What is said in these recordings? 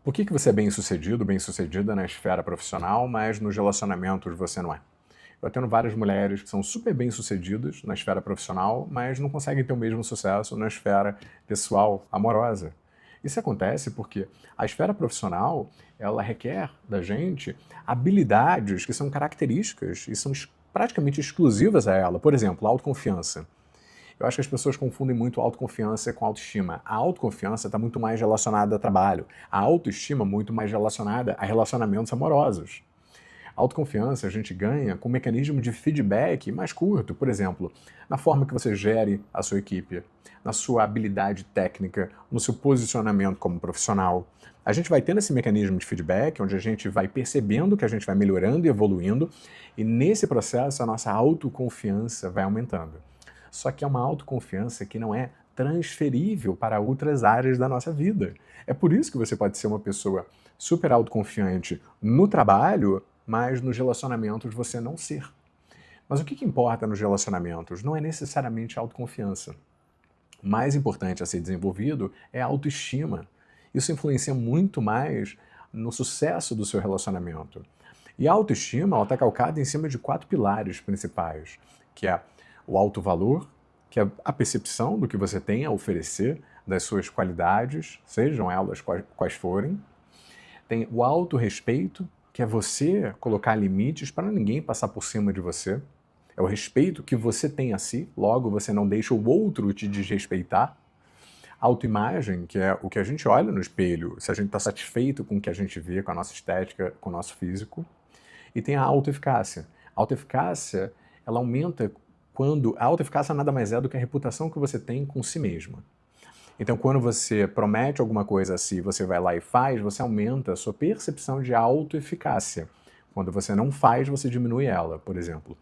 Por que você é bem-sucedido, bem-sucedida na esfera profissional, mas nos relacionamentos você não é? Eu atendo várias mulheres que são super bem-sucedidas na esfera profissional, mas não conseguem ter o mesmo sucesso na esfera pessoal, amorosa. Isso acontece porque a esfera profissional, ela requer da gente habilidades que são características e são praticamente exclusivas a ela. Por exemplo, autoconfiança. Eu acho que as pessoas confundem muito autoconfiança com autoestima. A autoconfiança está muito mais relacionada a trabalho. A autoestima muito mais relacionada a relacionamentos amorosos. A autoconfiança a gente ganha com um mecanismo de feedback mais curto, por exemplo, na forma que você gere a sua equipe, na sua habilidade técnica, no seu posicionamento como profissional. A gente vai tendo esse mecanismo de feedback, onde a gente vai percebendo que a gente vai melhorando e evoluindo, e nesse processo a nossa autoconfiança vai aumentando. Só que é uma autoconfiança que não é transferível para outras áreas da nossa vida. É por isso que você pode ser uma pessoa super autoconfiante no trabalho, mas nos relacionamentos você não ser. Mas o que importa nos relacionamentos não é necessariamente a autoconfiança. O mais importante a ser desenvolvido é a autoestima. Isso influencia muito mais no sucesso do seu relacionamento. E a autoestima está calcada em cima de 4 pilares principais, que é o autovalor, que é a percepção do que você tem a oferecer, das suas qualidades, sejam elas quais forem. Tem o autorrespeito, que é você colocar limites para ninguém passar por cima de você. É o respeito que você tem a si, logo você não deixa o outro te desrespeitar. Autoimagem, que é o que a gente olha no espelho, se a gente está satisfeito com o que a gente vê, com a nossa estética, com o nosso físico. E tem a autoeficácia. A autoeficácia, ela aumenta quando... A autoeficácia nada mais é do que a reputação que você tem com si mesma. Então, quando você promete alguma coisa a si, você vai lá e faz, você aumenta a sua percepção de autoeficácia. Quando você não faz, você diminui ela, por exemplo.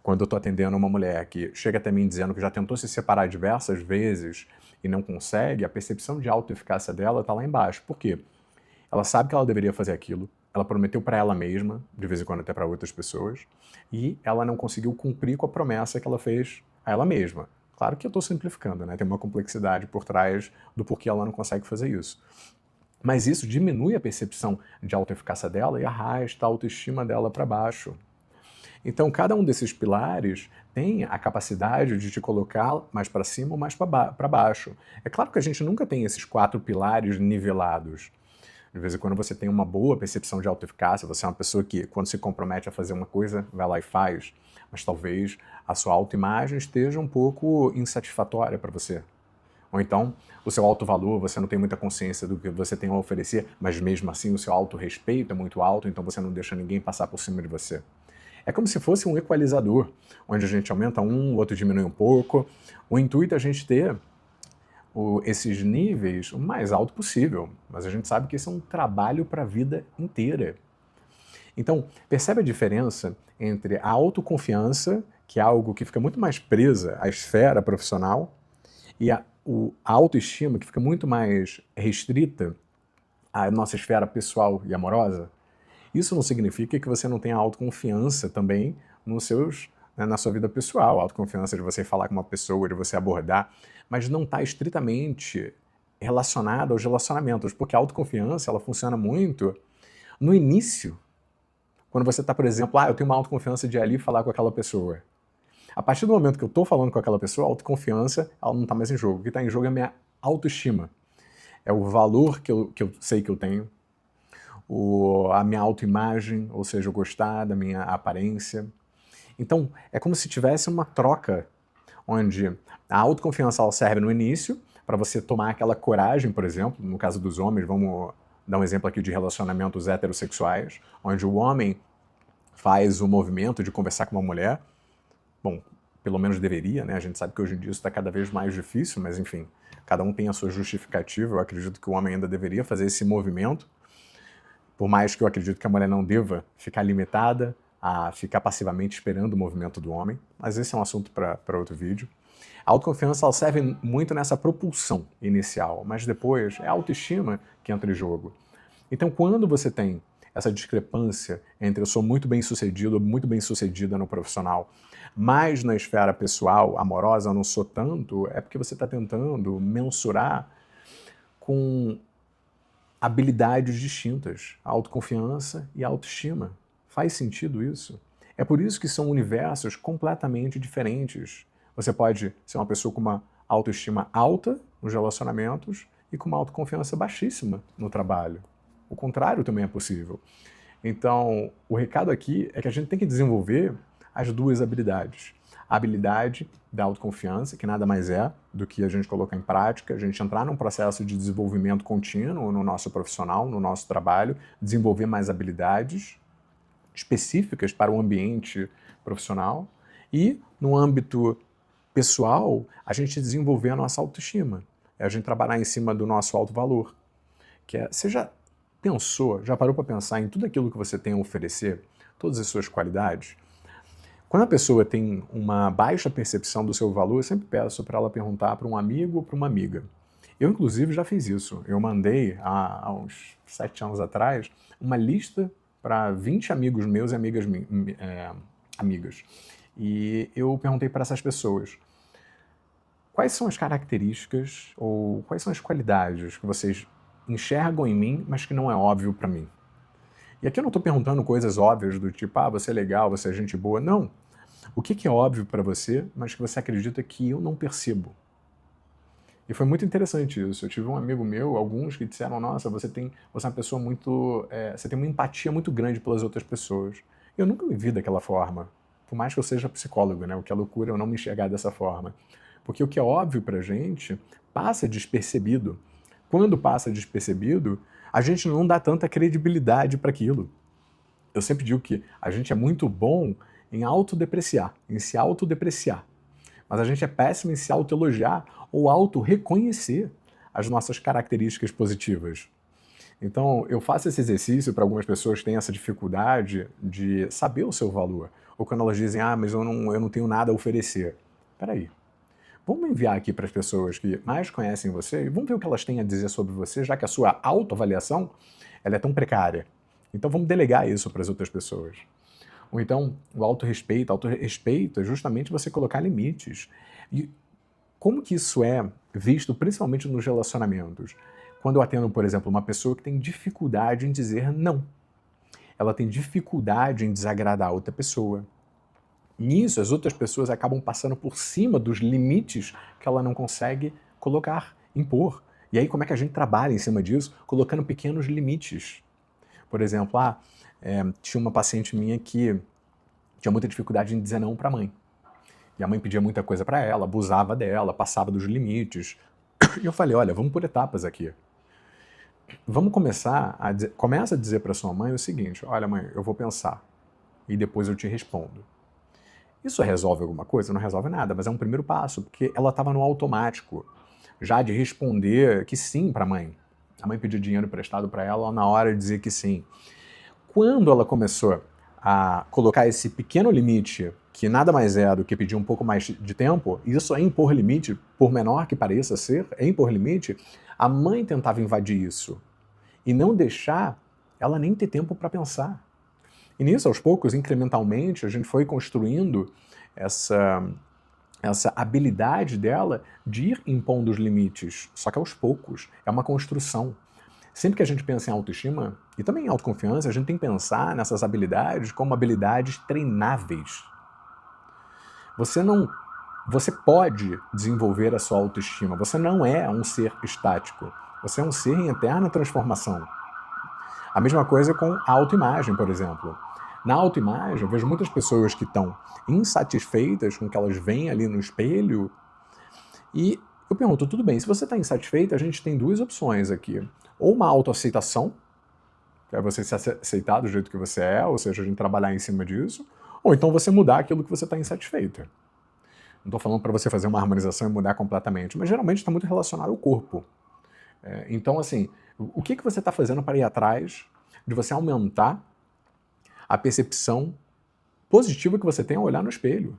Quando eu estou atendendo uma mulher que chega até mim dizendo que já tentou se separar diversas vezes e não consegue, a percepção de autoeficácia dela está lá embaixo. Por quê? Ela sabe que ela deveria fazer aquilo, ela prometeu para ela mesma, de vez em quando até para outras pessoas, e ela não conseguiu cumprir com a promessa que ela fez a ela mesma. Claro que eu estou simplificando, né? Tem uma complexidade por trás do porquê ela não consegue fazer isso. Mas isso diminui a percepção de autoeficácia dela e arrasta a autoestima dela para baixo. Então, cada um desses pilares tem a capacidade de te colocar mais para cima ou mais para baixo. É claro que a gente nunca tem esses 4 pilares nivelados. De vez em quando você tem uma boa percepção de autoeficácia, você é uma pessoa que, quando se compromete a fazer uma coisa, vai lá e faz, mas talvez a sua autoimagem esteja um pouco insatisfatória para você. Ou então, o seu autovalor, você não tem muita consciência do que você tem a oferecer, mas mesmo assim o seu autorrespeito é muito alto, então você não deixa ninguém passar por cima de você. É como se fosse um equalizador, onde a gente aumenta um, o outro diminui um pouco. O intuito é a gente ter esses níveis o mais alto possível, mas a gente sabe que isso é um trabalho para a vida inteira. Então, percebe a diferença entre a autoconfiança, que é algo que fica muito mais presa à esfera profissional, e a autoestima, que fica muito mais restrita à nossa esfera pessoal e amorosa? Isso não significa que você não tenha autoconfiança também na sua vida pessoal, autoconfiança de você falar com uma pessoa, de você abordar, mas não está estritamente relacionado aos relacionamentos, porque a autoconfiança ela funciona muito no início, quando você está, por exemplo, eu tenho uma autoconfiança de ir ali falar com aquela pessoa. A partir do momento que eu estou falando com aquela pessoa, a autoconfiança ela não está mais em jogo. O que está em jogo é a minha autoestima. É o valor que eu sei que eu tenho, a minha autoimagem, ou seja, eu gostar da minha aparência. Então, é como se tivesse uma troca, onde a autoconfiança ela serve no início, para você tomar aquela coragem, por exemplo, no caso dos homens, vamos dar um exemplo aqui de relacionamentos heterossexuais, onde o homem faz o movimento de conversar com uma mulher. Bom, pelo menos deveria, né? A gente sabe que hoje em dia isso está cada vez mais difícil, mas enfim, cada um tem a sua justificativa. Eu acredito que o homem ainda deveria fazer esse movimento, por mais que eu acredito que a mulher não deva ficar limitada a ficar passivamente esperando o movimento do homem, mas esse é um assunto para outro vídeo. A autoconfiança ela serve muito nessa propulsão inicial, mas depois é a autoestima que entra em jogo. Então, quando você tem essa discrepância entre eu sou muito bem-sucedido ou muito bem-sucedida no profissional, mas na esfera pessoal, amorosa, eu não sou tanto, é porque você está tentando mensurar com habilidades distintas, autoconfiança e autoestima. Faz sentido isso? É por isso que são universos completamente diferentes. Você pode ser uma pessoa com uma autoestima alta nos relacionamentos e com uma autoconfiança baixíssima no trabalho. O contrário também é possível. Então, o recado aqui é que a gente tem que desenvolver as duas habilidades. A habilidade da autoconfiança, que nada mais é do que a gente colocar em prática, a gente entrar num processo de desenvolvimento contínuo no nosso profissional, no nosso trabalho, desenvolver mais habilidades específicas para o ambiente profissional e, no âmbito pessoal, a gente desenvolver a nossa autoestima. É a gente trabalhar em cima do nosso alto valor. Você já pensou, já parou para pensar em tudo aquilo que você tem a oferecer, todas as suas qualidades? Quando a pessoa tem uma baixa percepção do seu valor, eu sempre peço para ela perguntar para um amigo ou para uma amiga. Eu, inclusive, já fiz isso. Eu mandei, há uns 7 anos atrás, uma lista para 20 amigos meus e amigas. E eu perguntei para essas pessoas, quais são as características ou quais são as qualidades que vocês enxergam em mim, mas que não é óbvio para mim? E aqui eu não estou perguntando coisas óbvias do tipo, você é legal, você é gente boa. Não. O que é óbvio para você, mas que você acredita que eu não percebo? E foi muito interessante isso. Eu tive um amigo meu, alguns que disseram, nossa, você é uma pessoa muito... você tem uma empatia muito grande pelas outras pessoas. Eu nunca me vi daquela forma. Por mais que eu seja psicólogo, né? O que é loucura eu não me enxergar dessa forma. Porque o que é óbvio pra gente passa despercebido. Quando passa despercebido, a gente não dá tanta credibilidade para aquilo. Eu sempre digo que a gente é muito bom em autodepreciar, em se autodepreciar. Mas a gente é péssimo em se autoelogiar ou auto-reconhecer as nossas características positivas. Então, eu faço esse exercício para algumas pessoas que têm essa dificuldade de saber o seu valor. Ou quando elas dizem, mas eu não tenho nada a oferecer. Peraí. Vamos enviar aqui para as pessoas que mais conhecem você e vamos ver o que elas têm a dizer sobre você, já que a sua autoavaliação ela é tão precária. Então vamos delegar isso para as outras pessoas. Ou então, o autorrespeito. Autorrespeito é justamente você colocar limites. E como que isso é visto principalmente nos relacionamentos? Quando eu atendo, por exemplo, uma pessoa que tem dificuldade em dizer não. Ela tem dificuldade em desagradar a outra pessoa. Nisso, as outras pessoas acabam passando por cima dos limites que ela não consegue colocar, impor. E aí, como é que a gente trabalha em cima disso? Colocando pequenos limites. Por exemplo, tinha uma paciente minha que tinha muita dificuldade em dizer não para a mãe. E a mãe pedia muita coisa para ela, abusava dela, passava dos limites. E eu falei, olha, vamos por etapas aqui. Vamos começa a dizer para sua mãe o seguinte, olha mãe, eu vou pensar e depois eu te respondo. Isso resolve alguma coisa? Não resolve nada, mas é um primeiro passo, porque ela estava no automático, já de responder que sim para a mãe. A mãe pediu dinheiro emprestado para ela na hora de dizer que sim. Quando ela começou a colocar esse pequeno limite, que nada mais é do que pedir um pouco mais de tempo, e isso é impor limite, por menor que pareça ser, é impor limite, a mãe tentava invadir isso e não deixar ela nem ter tempo para pensar. E nisso, aos poucos, incrementalmente, a gente foi construindo essa habilidade dela de ir impondo os limites, só que aos poucos. É uma construção. Sempre que a gente pensa em autoestima e também em autoconfiança, a gente tem que pensar nessas habilidades como habilidades treináveis. Você pode desenvolver a sua autoestima. Você não é um ser estático. Você é um ser em eterna transformação. A mesma coisa com a autoimagem, por exemplo. Na autoimagem, eu vejo muitas pessoas que estão insatisfeitas com o que elas veem ali no espelho e eu pergunto, tudo bem, se você está insatisfeita, a gente tem duas opções aqui. Ou uma autoaceitação, que é você se aceitar do jeito que você é, ou seja, a gente trabalhar em cima disso, ou então você mudar aquilo que você está insatisfeita. Não estou falando para você fazer uma harmonização e mudar completamente, mas geralmente está muito relacionado ao corpo. Então, assim, o que você está fazendo para ir atrás de você aumentar a percepção positiva que você tem ao olhar no espelho?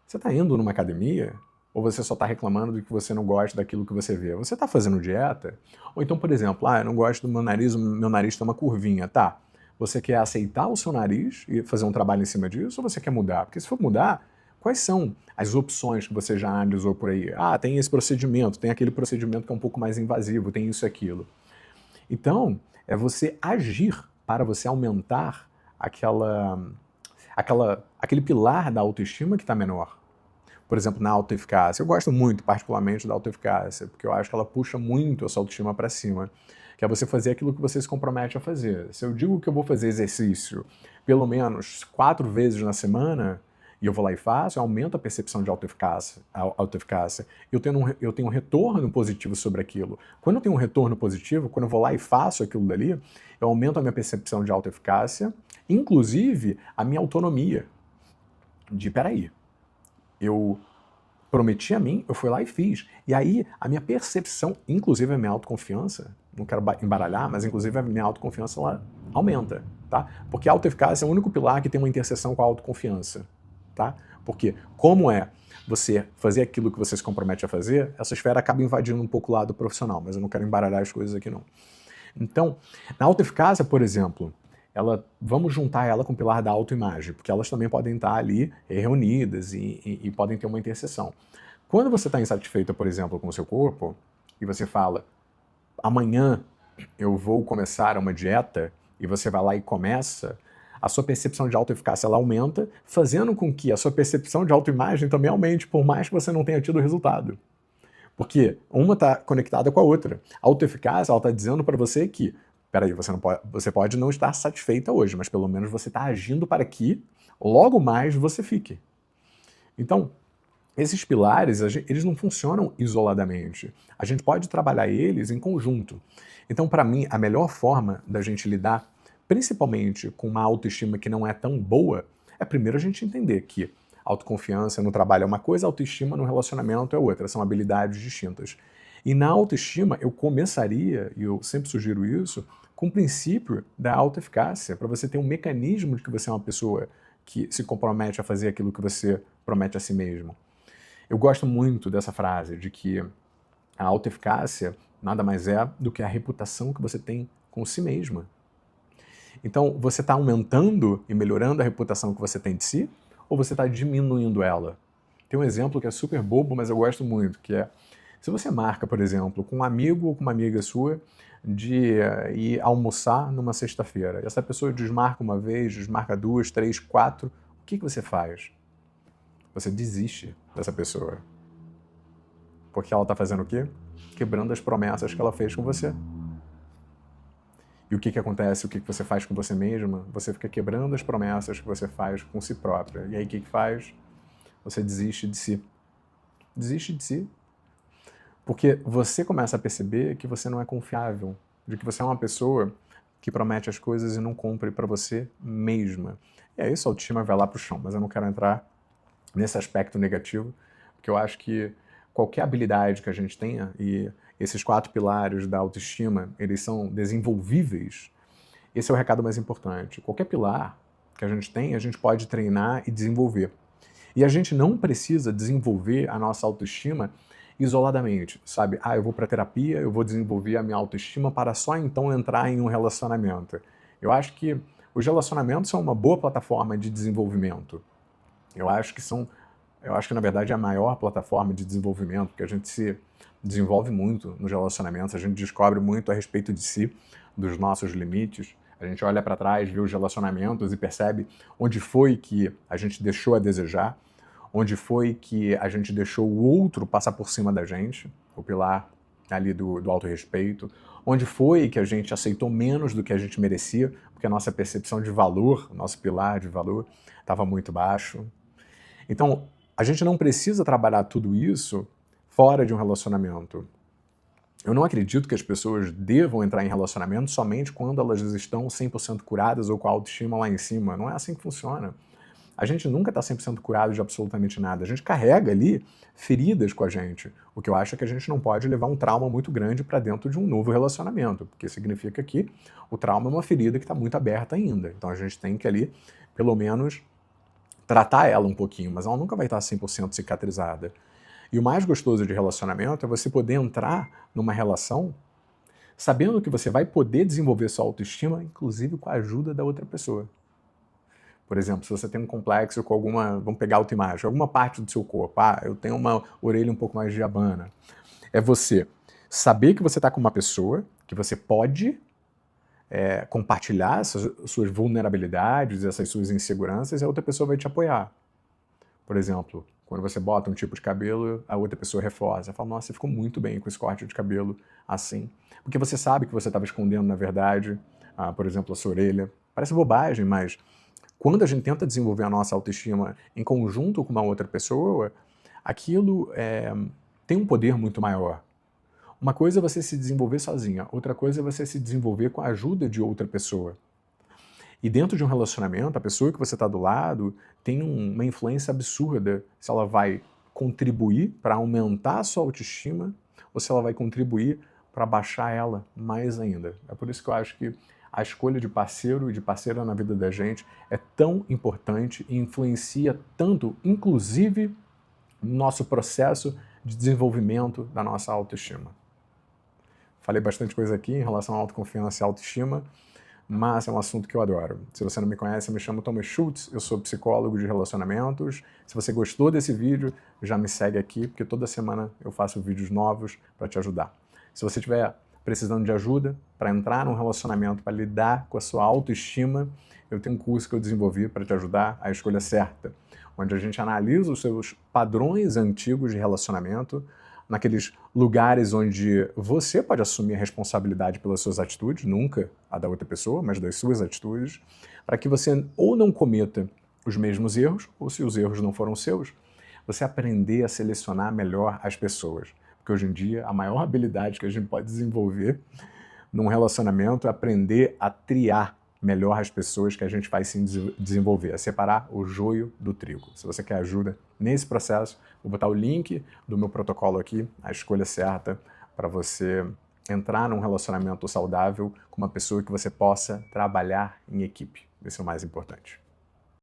Você está indo numa academia? Ou você só está reclamando de que você não gosta daquilo que você vê? Você está fazendo dieta? Ou então, por exemplo, eu não gosto do meu nariz tem uma curvinha. Tá, você quer aceitar o seu nariz e fazer um trabalho em cima disso? Ou você quer mudar? Porque se for mudar, quais são as opções que você já analisou por aí? Tem esse procedimento, tem aquele procedimento que é um pouco mais invasivo, tem isso e aquilo. Então, é você agir para você aumentar aquele pilar da autoestima que está menor. Por exemplo, na autoeficácia. Eu gosto muito, particularmente, da autoeficácia, porque eu acho que ela puxa muito a sua autoestima para cima, que é você fazer aquilo que você se compromete a fazer. Se eu digo que eu vou fazer exercício pelo menos 4 vezes na semana, e eu vou lá e faço, eu aumento a percepção de autoeficácia. Eu tenho um retorno positivo sobre aquilo. Quando eu tenho um retorno positivo, quando eu vou lá e faço aquilo dali, eu aumento a minha percepção de autoeficácia, inclusive a minha autonomia. Peraí, eu prometi a mim, eu fui lá e fiz. E aí, a minha percepção, inclusive a minha autoconfiança, não quero embaralhar, mas inclusive a minha autoconfiança, ela aumenta, tá? Porque a autoeficácia é o único pilar que tem uma interseção com a autoconfiança, tá? Porque como é você fazer aquilo que você se compromete a fazer, essa esfera acaba invadindo um pouco o lado profissional, mas eu não quero embaralhar as coisas aqui não. Então, na autoeficácia, por exemplo, vamos juntar ela com o pilar da autoimagem, porque elas também podem estar ali reunidas e podem ter uma interseção. Quando você está insatisfeita, por exemplo, com o seu corpo, e você fala, amanhã eu vou começar uma dieta, e você vai lá e começa, a sua percepção de autoeficácia ela aumenta, fazendo com que a sua percepção de autoimagem também aumente, por mais que você não tenha tido resultado. Porque uma está conectada com a outra. A autoeficácia está dizendo para você que, peraí, você pode não estar satisfeita hoje, mas pelo menos você está agindo para que logo mais você fique. Então, esses pilares, eles não funcionam isoladamente. A gente pode trabalhar eles em conjunto. Então, para mim, a melhor forma da gente lidar, principalmente com uma autoestima que não é tão boa, é primeiro a gente entender que autoconfiança no trabalho é uma coisa, autoestima no relacionamento é outra, são habilidades distintas. E na autoestima, eu começaria, e eu sempre sugiro isso, com o princípio da autoeficácia, para você ter um mecanismo de que você é uma pessoa que se compromete a fazer aquilo que você promete a si mesmo. Eu gosto muito dessa frase, de que a autoeficácia nada mais é do que a reputação que você tem com si mesma. Então, você está aumentando e melhorando a reputação que você tem de si, ou você está diminuindo ela? Tem um exemplo que é super bobo, mas eu gosto muito, que é, se você marca, por exemplo, com um amigo ou com uma amiga sua, de ir almoçar numa sexta-feira, e essa pessoa desmarca uma vez, desmarca 2, 3, 4, o que você faz? Você desiste dessa pessoa. Porque ela está fazendo o quê? Quebrando as promessas que ela fez com você. E o que acontece? O que você faz com você mesma? Você fica quebrando as promessas que você faz com si própria. E aí o que faz? Você desiste de si. Desiste de si. Porque você começa a perceber que você não é confiável, de que você é uma pessoa que promete as coisas e não cumpre para você mesma. E aí sua autoestima vai lá pro chão, mas eu não quero entrar nesse aspecto negativo, porque eu acho que qualquer habilidade que a gente tenha, e esses 4 pilares da autoestima, eles são desenvolvíveis, esse é o recado mais importante. Qualquer pilar que a gente tem, a gente pode treinar e desenvolver. E a gente não precisa desenvolver a nossa autoestima isoladamente, sabe? Eu vou para terapia, eu vou desenvolver a minha autoestima para só então entrar em um relacionamento. Eu acho que os relacionamentos são uma boa plataforma de desenvolvimento. Eu acho que na verdade é a maior plataforma de desenvolvimento, porque a gente se desenvolve muito nos relacionamentos, a gente descobre muito a respeito de si, dos nossos limites, a gente olha para trás, vê os relacionamentos e percebe onde foi que a gente deixou a desejar, onde foi que a gente deixou o outro passar por cima da gente, o pilar ali do autorrespeito, onde foi que a gente aceitou menos do que a gente merecia, porque a nossa percepção de valor, o nosso pilar de valor, estava muito baixo. Então, a gente não precisa trabalhar tudo isso fora de um relacionamento. Eu não acredito que as pessoas devam entrar em relacionamento somente quando elas estão 100% curadas ou com a autoestima lá em cima. Não é assim que funciona. A gente nunca está 100% curado de absolutamente nada. A gente carrega ali feridas com a gente. O que eu acho é que a gente não pode levar um trauma muito grande para dentro de um novo relacionamento, porque significa que o trauma é uma ferida que está muito aberta ainda. Então a gente tem que ali, pelo menos, tratar ela um pouquinho, mas ela nunca vai estar 100% cicatrizada. E o mais gostoso de relacionamento é você poder entrar numa relação sabendo que você vai poder desenvolver sua autoestima, inclusive com a ajuda da outra pessoa. Por exemplo, se você tem um complexo com vamos pegar autoimagem, alguma parte do seu corpo, eu tenho uma orelha um pouco mais diabana. É você saber que você está com uma pessoa que você pode compartilhar essas suas vulnerabilidades, essas suas inseguranças, e a outra pessoa vai te apoiar. Por exemplo, quando você bota um tipo de cabelo, a outra pessoa reforça. Fala, nossa, você ficou muito bem com esse corte de cabelo assim. Porque você sabe que você estava escondendo, na verdade, por exemplo, a sua orelha. Parece bobagem, mas quando a gente tenta desenvolver a nossa autoestima em conjunto com uma outra pessoa, aquilo tem um poder muito maior. Uma coisa é você se desenvolver sozinha, outra coisa é você se desenvolver com a ajuda de outra pessoa. E dentro de um relacionamento, a pessoa que você está do lado tem uma influência absurda se ela vai contribuir para aumentar a sua autoestima ou se ela vai contribuir para baixar ela mais ainda. É por isso que eu acho que a escolha de parceiro e de parceira na vida da gente é tão importante e influencia tanto, inclusive, no nosso processo de desenvolvimento da nossa autoestima. Falei bastante coisa aqui em relação à autoconfiança e autoestima, mas é um assunto que eu adoro. Se você não me conhece, eu me chamo Thomas Schultz, eu sou psicólogo de relacionamentos. Se você gostou desse vídeo, já me segue aqui, porque toda semana eu faço vídeos novos para te ajudar. Se você estiver precisando de ajuda para entrar num relacionamento, para lidar com a sua autoestima, eu tenho um curso que eu desenvolvi para te ajudar à escolha certa, onde a gente analisa os seus padrões antigos de relacionamento, naqueles lugares onde você pode assumir a responsabilidade pelas suas atitudes, nunca a da outra pessoa, mas das suas atitudes, para que você ou não cometa os mesmos erros, ou se os erros não foram seus, você aprender a selecionar melhor as pessoas. Porque hoje em dia, a maior habilidade que a gente pode desenvolver num relacionamento é aprender a triar melhor as pessoas que a gente vai se desenvolver, a separar o joio do trigo. Se você quer ajuda nesse processo, vou botar o link do meu protocolo aqui, a escolha certa, para você entrar num relacionamento saudável com uma pessoa que você possa trabalhar em equipe. Esse é o mais importante.